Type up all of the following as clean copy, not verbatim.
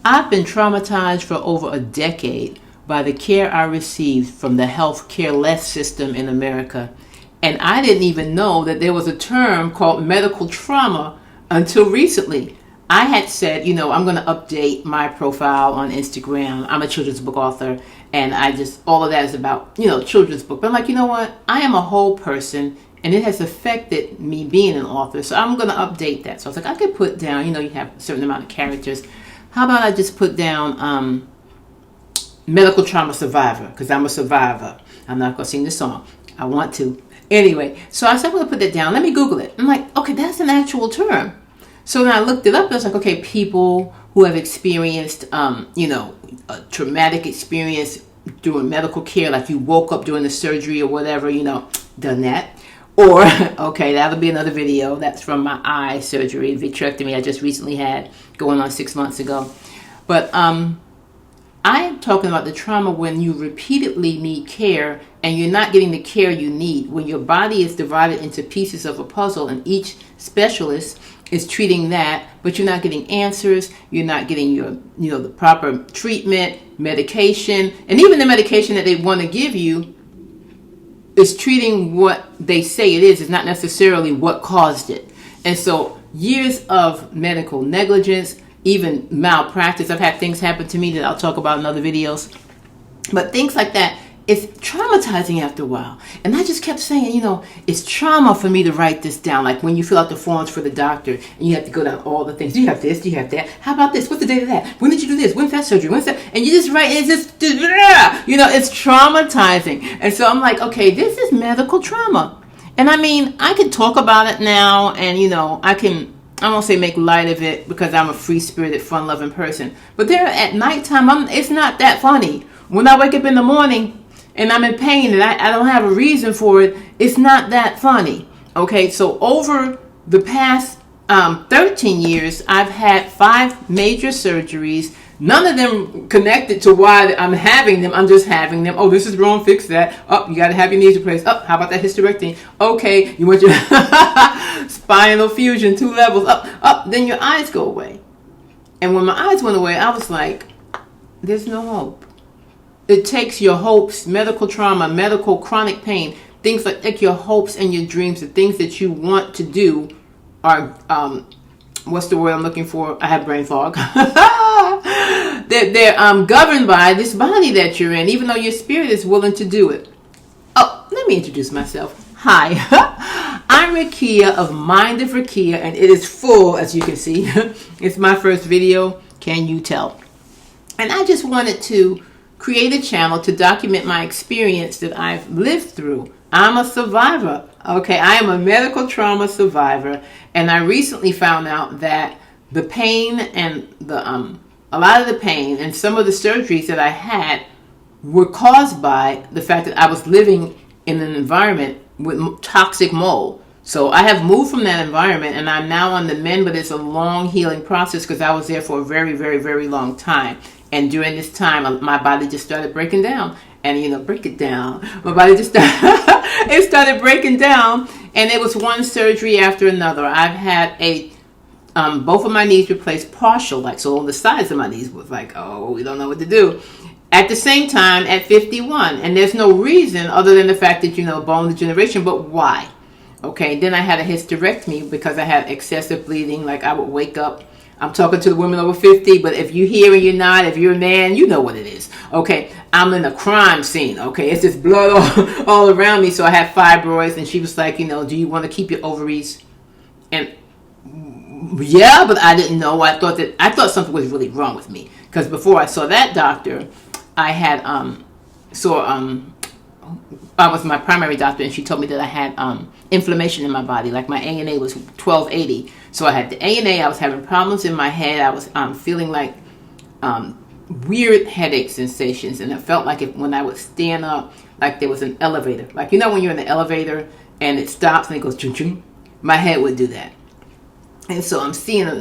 I've been traumatized for over a decade by the care I received from the health care less system in America. And I didn't even know that there was a term called medical trauma until recently. I had said, I'm going to update my profile on Instagram. I'm a children's book author, and all of that is about, children's book. But I'm like, you know what? I am a whole person, and it has affected me being an author. So I'm going to update that. So I was like, I could put down, you have a certain amount of characters. How about I just put down medical trauma survivor, because I'm a survivor. I'm not going to sing the song. I want to. Anyway, so I said, I'm going to put that down. Let me Google it. I'm like, okay, that's an actual term. So when I looked it up, I was like, okay, people who have experienced, a traumatic experience during medical care, like you woke up during the surgery or whatever, done that. Or, okay, that'll be another video. That's from my eye surgery, vitrectomy I just recently had, going on 6 months ago. But I am talking about the trauma when you repeatedly need care and you're not getting the care you need. When your body is divided into pieces of a puzzle and each specialist is treating that, but you're not getting answers, you're not getting your, the proper treatment, medication, and even the medication that they want to give you is treating what they say it is not necessarily what caused it. And so years of medical negligence, even malpractice. I've had things happen to me that I'll talk about in other videos. But things like that, it's traumatizing after a while. And I just kept saying, it's trauma for me to write this down. Like when you fill out the forms for the doctor and you have to go down all the things. Do you have this? Do you have that? How about this? What's the date of that? When did you do this? When's that surgery? When's that? And you just write, it's just, it's traumatizing. And so I'm like, okay, this is medical trauma. And I mean, I can talk about it now and, I won't say make light of it because I'm a free-spirited, fun-loving person. But there at nighttime, it's not that funny. When I wake up in the morning and I'm in pain and I don't have a reason for it, it's not that funny. Okay, so over the past 13 years, I've had 5 major surgeries. None of them connected to why I'm having them. I'm just having them. Oh, this is wrong. Fix that. Oh, you got to have your knees replaced. Oh, how about that hysterectomy? Okay, you want your spinal fusion, 2 levels. Then your eyes go away. And when my eyes went away, I was like, there's no hope. It takes your hopes, medical trauma, medical chronic pain, things like your hopes and your dreams, the things that you want to do are, what's the word I'm looking for? I have brain fog. They're governed by this body that you're in, even though your spirit is willing to do it. Oh, let me introduce myself. Hi, I'm Rakia of Mind of Rakia, and it is full, as you can see. It's my first video, can you tell? And I just wanted to create a channel to document my experience that I've lived through. I'm a survivor. Okay, I am a medical trauma survivor, and I recently found out that the pain and a lot of the pain and some of the surgeries that I had were caused by the fact that I was living in an environment with toxic mold. So I have moved from that environment and I'm now on the mend, but it's a long healing process because I was there for a very, very, very long time. And during this time, my body just started breaking down. And, break it down. My body just it started breaking down. And it was one surgery after another. I've had both of my knees replaced partial. So on the sides of my knees was like, oh, we don't know what to do. At the same time, at 51. And there's no reason other than the fact that, bone degeneration. But why? Okay, then I had a hysterectomy because I had excessive bleeding. Like I would wake up. I'm talking to the women over 50, but if you're here and you're not, if you're a man, you know what it is. Okay, I'm in a crime scene. Okay, it's just blood all around me. So I had fibroids, and she was like, do you want to keep your ovaries? And yeah, but I didn't know. I thought something was really wrong with me because before I saw that doctor, I had I was my primary doctor, and she told me that I had inflammation in my body. Like my ANA was 1280. So I had the ANA. I was having problems in my head. I was feeling like weird headache sensations. And it felt like when I would stand up, like there was an elevator. Like, when you're in the elevator and it stops and it goes chung chung, my head would do that. And so I'm seeing a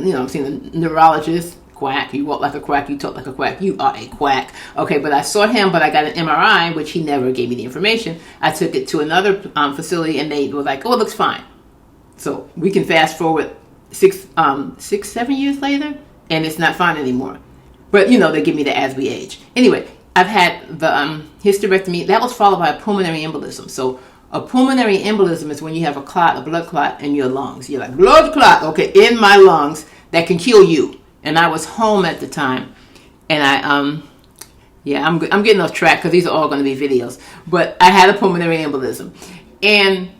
neurologist. Quack, you walk like a quack, you talk like a quack, you are a quack. Okay, but I saw him, but I got an MRI, which he never gave me the information. I took it to another facility, and they were like, oh, it looks fine. So we can fast forward 7 years later, and it's not fine anymore. But, they give me that as we age. Anyway, I've had the hysterectomy. That was followed by a pulmonary embolism. So a pulmonary embolism is when you have a blood clot in your lungs. You're like, blood clot, okay, in my lungs that can kill you. And I was home at the time. And I'm getting off track because these are all going to be videos. But I had a pulmonary embolism. And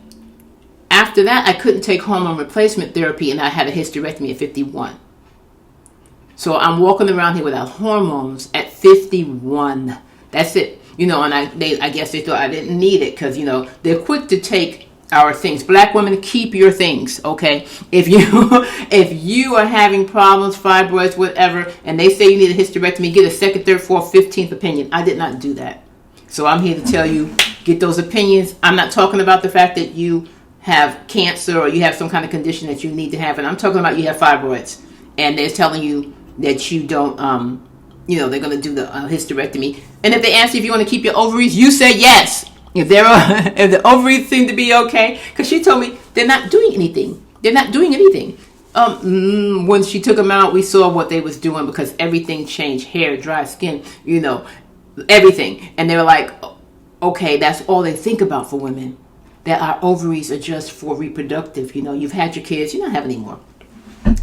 after that, I couldn't take hormone replacement therapy, and I had a hysterectomy at 51. So I'm walking around here without hormones at 51. That's it. And I guess they thought I didn't need it because, they're quick to take our things. Black women, keep your things, okay? If you are having problems, fibroids, whatever, and they say you need a hysterectomy, get a second, third, fourth, 15th opinion. I did not do that. So I'm here to tell you, get those opinions. I'm not talking about the fact that you have cancer or you have some kind of condition that you need to have, and I'm talking about you have fibroids, and they're telling you that you don't, they're going to do the hysterectomy. And if they ask you if you want to keep your ovaries, you say yes. If the ovaries seem to be okay, because she told me they're not doing anything. They're not doing anything. When she took them out, we saw what they was doing because everything changed: hair, dry skin, everything. And they were like, okay, that's all they think about for women. That our ovaries are just for reproductive. You've had your kids, you don't have any more.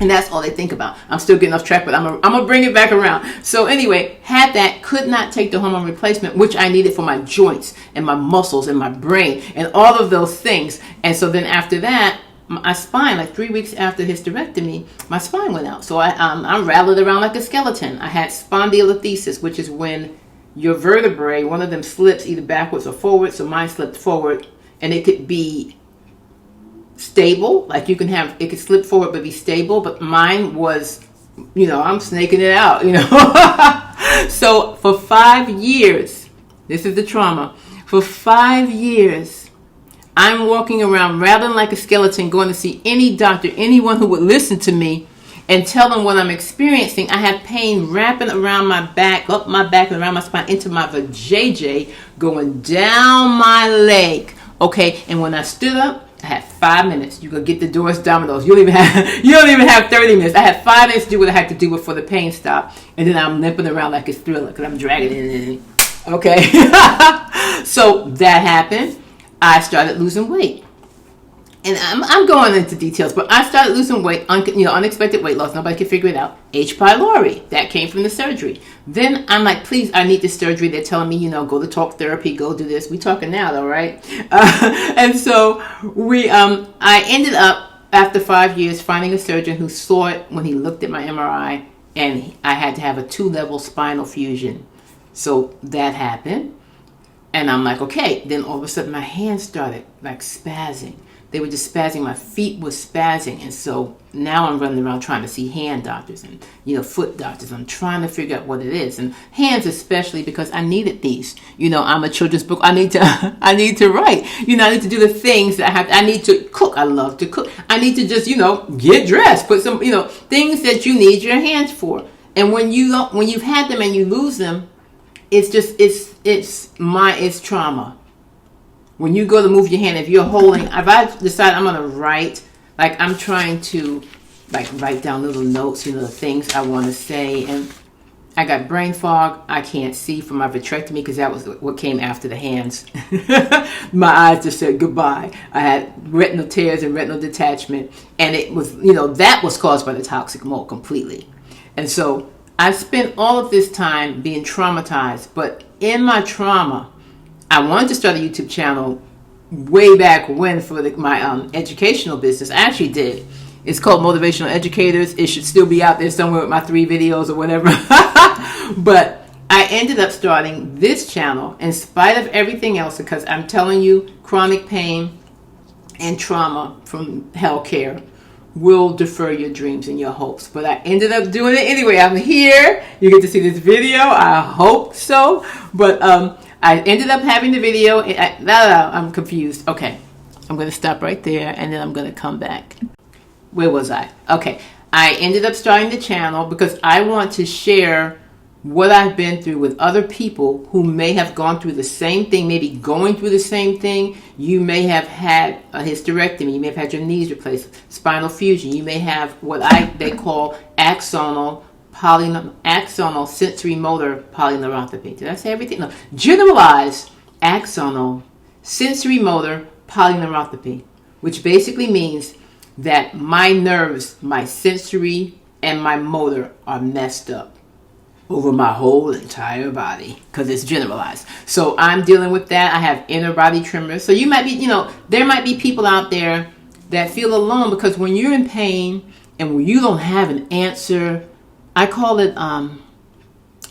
And that's all they think about. I'm still getting off track, but I'm going to bring it back around. So anyway, had that, could not take the hormone replacement, which I needed for my joints and my muscles and my brain and all of those things. And so then after that, my spine, like 3 weeks after hysterectomy, my spine went out. So I'm rattled around like a skeleton. I had spondylolisthesis, which is when your vertebrae, one of them slips either backwards or forwards. So mine slipped forward, and it could be stable, like it could slip forward but be stable, but mine was, I'm snaking it out, So for 5 years, this is the trauma, for 5 years, I'm walking around rattling like a skeleton, going to see any doctor, anyone who would listen to me and tell them what I'm experiencing. I have pain wrapping around my back, up my back and around my spine, into my vajayjay, going down my leg, okay? And when I stood up, I had 5 minutes. You could get the doors dominoes. You don't even have 30 minutes. I had 5 minutes to do what I had to do before the pain stopped. And then I'm limping around like it's Thriller because I'm dragging it in. Okay. So that happened. I started losing weight. And I'm going into details, but I started losing weight, unexpected weight loss. Nobody could figure it out. H. pylori, that came from the surgery. Then I'm like, please, I need this surgery. They're telling me, go to talk therapy, go do this. We talking now, though, right? And so I ended up, after 5 years, finding a surgeon who saw it when he looked at my MRI, and I had to have a 2-level spinal fusion. So that happened. And I'm like, okay. Then all of a sudden, my hands started like spazzing. They were just spazzing. My feet were spazzing. And so now I'm running around trying to see hand doctors and, foot doctors. I'm trying to figure out what it is. And hands especially because I needed these. I'm a children's book. I need to write. I need to do the things that I need to cook. I love to cook. I need to just, get dressed. Put some, things that you need your hands for. And when you've had them and you lose them, it's trauma. When you go to move your hand, if I decide I'm going to write, like I'm trying to write down little notes, the things I want to say. And I got brain fog. I can't see from my vitrectomy because that was what came after the hands. My eyes just said goodbye. I had retinal tears and retinal detachment. And it was, that was caused by the toxic mold completely. And so I spent all of this time being traumatized. But in my trauma, I wanted to start a YouTube channel way back when for my educational business. I actually did. It's called Motivational Educators. It should still be out there somewhere with my 3 videos or whatever. But I ended up starting this channel in spite of everything else because I'm telling you, chronic pain and trauma from healthcare will defer your dreams and your hopes. But I ended up doing it anyway. I'm here. You get to see this video. I hope so. But I ended up having the video. I'm confused. Okay. I'm going to stop right there and then I'm going to come back. Where was I? Okay. I ended up starting the channel because I want to share what I've been through with other people who may have gone through the same thing, maybe going through the same thing. You may have had a hysterectomy. You may have had your knees replaced, spinal fusion. You may have what they call axonal axonal sensory motor polyneuropathy. Did I say everything? No. Generalized axonal sensory motor polyneuropathy, which basically means that my nerves, my sensory and my motor, are messed up over my whole entire body because it's generalized. So I'm dealing with that. I have inner body tremors. So you might be, there might be people out there that feel alone, because when you're in pain and when you don't have an answer, I call it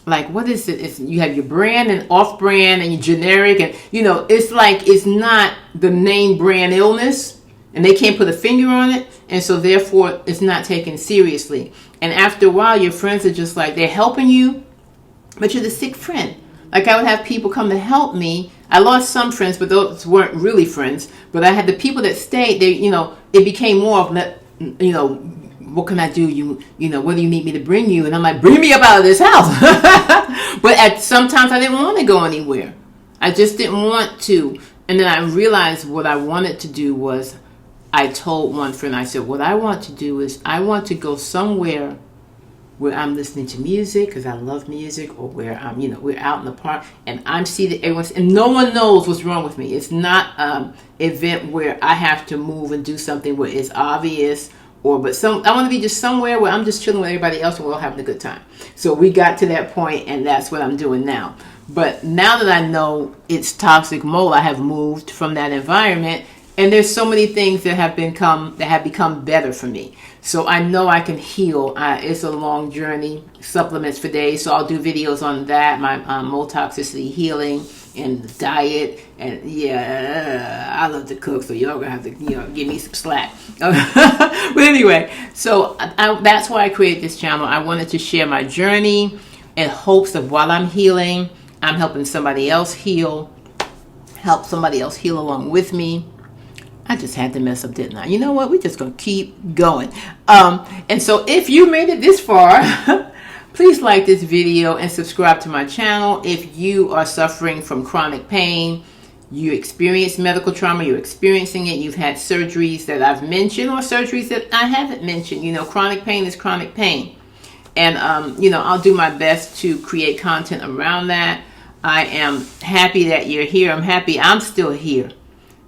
like, what is it? It's, you have your brand and off-brand and your generic, and it's like it's not the name brand illness, and they can't put a finger on it, and so therefore it's not taken seriously. And after a while, your friends are just like, they're helping you, but you're the sick friend. Like, I would have people come to help me. I lost some friends, but those weren't really friends. But I had the people that stayed. They, it became more of that. What can I do? What do you need me to bring you? And I'm like, bring me up out of this house. But sometimes I didn't want to go anywhere. I just didn't want to. And then I realized what I wanted to do was, I told one friend, I said, what I want to do is I want to go somewhere where I'm listening to music, because I love music, or where I'm, we're out in the park and I'm seated, everyone's, and no one knows what's wrong with me. It's not an event where I have to move and do something where it's obvious, I want to be just somewhere where I'm just chilling with everybody else and we're all having a good time. So we got to that point, and that's what I'm doing now. But now that I know it's toxic mold, I have moved from that environment. And there's so many things that have become better for me. So I know I can heal. It's a long journey. Supplements for days. So I'll do videos on that, my mold toxicity healing and diet. And I love to cook, so y'all gonna have to give me some slack. But anyway, so that's why I created this channel. I wanted to share my journey in hopes of, while I'm healing, I'm helping somebody else heal. Help somebody else heal along with me. I just had to mess up, didn't I? You know what? We're just going to keep going. And so if you made it this far, please like this video and subscribe to my channel. If you are suffering from chronic pain, you experience medical trauma, you're experiencing it, you've had surgeries that I've mentioned or surgeries that I haven't mentioned. Chronic pain is chronic pain. And, I'll do my best to create content around that. I am happy that you're here. I'm happy I'm still here,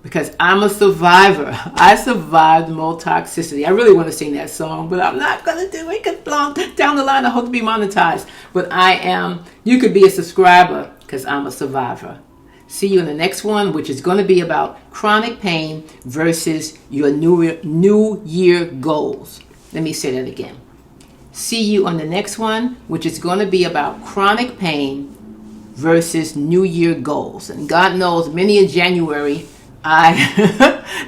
because I'm a survivor. I survived mold toxicity. I really want to sing that song, but I'm not going to do it because down the line I hope to be monetized. But you could be a subscriber, because I'm a survivor. See you in the next one, which is going to be about chronic pain versus your New Year goals. Let me say that again. See you on the next one, which is going to be about chronic pain versus New Year goals. And God knows, many in January, I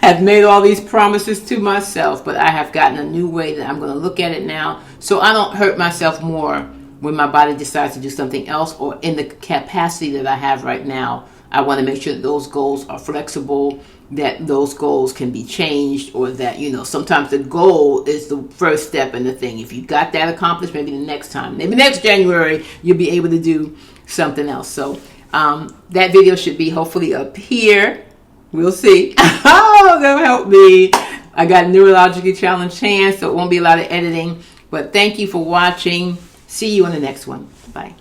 have made all these promises to myself, but I have gotten a new way that I'm going to look at it now, so I don't hurt myself more when my body decides to do something else, or in the capacity that I have right now. I want to make sure that those goals are flexible, that those goals can be changed, or that, sometimes the goal is the first step in the thing. If you got that accomplished, maybe the next time, maybe next January, you'll be able to do something else. So that video should be hopefully up here. We'll see. Oh, that'll help me. I got neurologically challenged hands, so it won't be a lot of editing. But thank you for watching. See you on the next one. Bye.